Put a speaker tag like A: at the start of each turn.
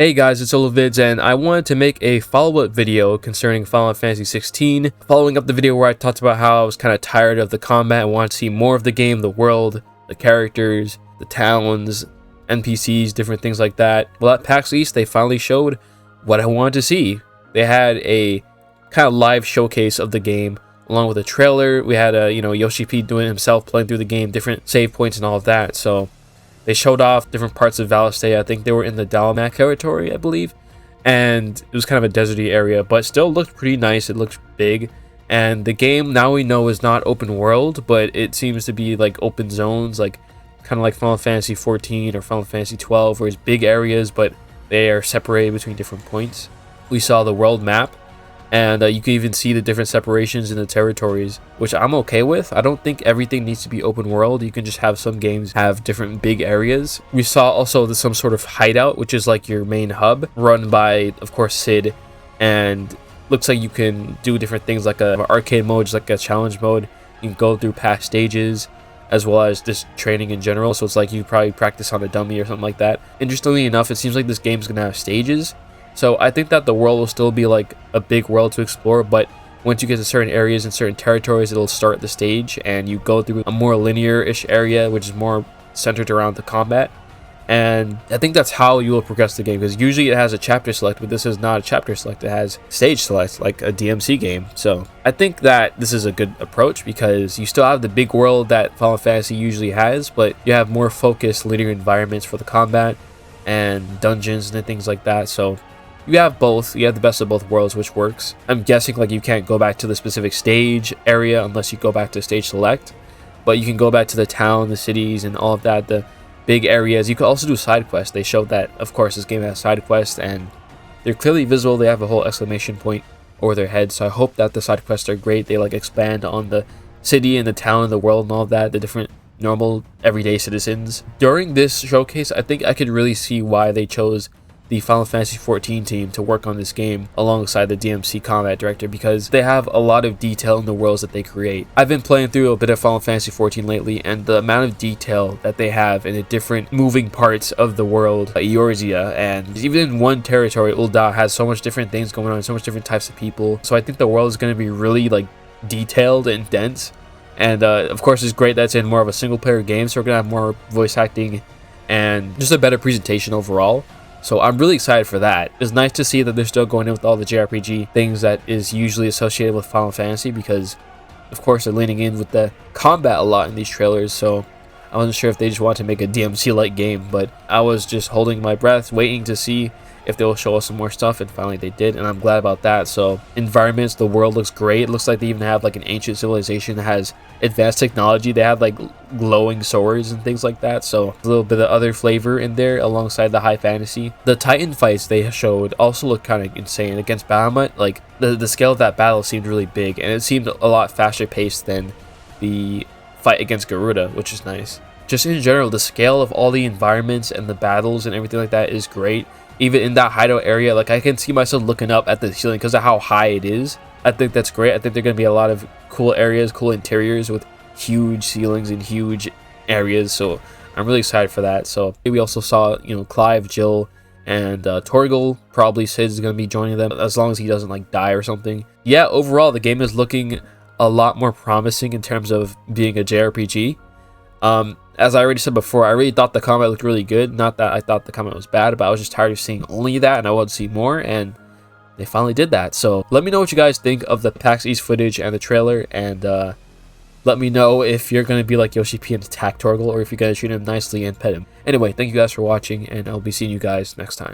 A: Hey guys, it's Oluvids, and I wanted to make a follow-up video concerning Final Fantasy 16, following up the video where I talked about how I was kind of tired of the combat and wanted to see more of the game, the world, the characters, the towns, NPCs, different things like that. Well, at Pax East, they finally showed what I wanted to see. They had a kind of live showcase of the game, along with a trailer. We had Yoshi P doing it himself, playing through the game, different save points and all of that. So they showed off different parts of Valistay. I think they were in the Dalmac territory, I believe. And it was kind of a deserty area, but still looked pretty nice. It looked big. And the game, now we know, is not open world, but it seems to be like open zones, like kind of like Final Fantasy 14 or Final Fantasy 12, where it's big areas, but they are separated between different points. We saw the world map, and you can even see the different separations in the territories, which I'm okay with. I don't think everything needs to be open world. You can just have some games have different big areas. We saw also some sort of hideout, which is like your main hub, run by, of course, Sid, and looks like you can do different things like an arcade mode, just like a challenge mode. You can go through past stages, as well as just training in general. So it's like you probably practice on a dummy or something like that. Interestingly enough, it seems like this game's gonna have stages. So I think that the world will still be like a big world to explore, but once you get to certain areas and certain territories, it'll start the stage and you go through a more linear-ish area, which is more centered around the combat. And I think that's how you will progress the game, because usually it has a chapter select, but this is not a chapter select. It has stage select, like a DMC game. So I think that this is a good approach, because you still have the big world that Final Fantasy usually has, but you have more focused linear environments for the combat and dungeons and things like that. So you have both. You have the best of both worlds, which works. I'm guessing like you can't go back to the specific stage area unless you go back to stage select, but you can go back to the town, the cities, and all of that, the big areas. You can also do side quests. They showed that, of course, this game has side quests, and they're clearly visible. They have a whole exclamation point over their head, so I hope that the side quests are great. They like expand on the city and the town and the world and all of that, the different normal everyday citizens. During this showcase, I think I could really see why they chose the Final Fantasy 14 team to work on this game alongside the DMC combat director, because they have a lot of detail in the worlds that they create. I've been playing through a bit of Final Fantasy 14 lately, and the amount of detail that they have in the different moving parts of the world, Eorzea, and even in one territory, Ul'dah, has so much different things going on, so much different types of people. So I think the world is going to be really like detailed and dense. And of course, it's great that it's in more of a single player game, so we're going to have more voice acting and just a better presentation overall. So I'm really excited for that. It's nice to see that they're still going in with all the JRPG things that is usually associated with Final Fantasy, because of course they're leaning in with the combat a lot in these trailers. So I wasn't sure if they just wanted to make a DMC-like game, but I was just holding my breath, waiting to see if they will show us some more stuff, and finally they did, and I'm glad about that. So environments, the world looks great. It looks like they even have like an ancient civilization that has advanced technology. They have like glowing swords and things like that, so a little bit of other flavor in there alongside the high fantasy. The Titan fights they showed also looked kind of insane against Bahamut. Like the scale of that battle seemed really big, and it seemed a lot faster paced than the fight against Garuda, which is nice. Just in general, the scale of all the environments and the battles and everything like that is great. Even in that hideout area, like I can see myself looking up at the ceiling because of how high it is. I think that's great. I think there are going to be a lot of cool areas, cool interiors with huge ceilings and huge areas. So I'm really excited for that. So we also saw, Clive, Jill, and Torgal. Probably Sid's going to be joining them, as long as he doesn't like die or something. Yeah, overall the game is looking a lot more promising in terms of being a JRPG. As I already said before, I really thought the combat looked really good. Not that I thought the combat was bad, but I was just tired of seeing only that, and I wanted to see more, and they finally did that. So let me know what you guys think of the PAX East footage and the trailer, and let me know if you're going to be like Yoshi P and attack Torgal, or if you're going to treat him nicely and pet him. Anyway, thank you guys for watching, and I'll be seeing you guys next time.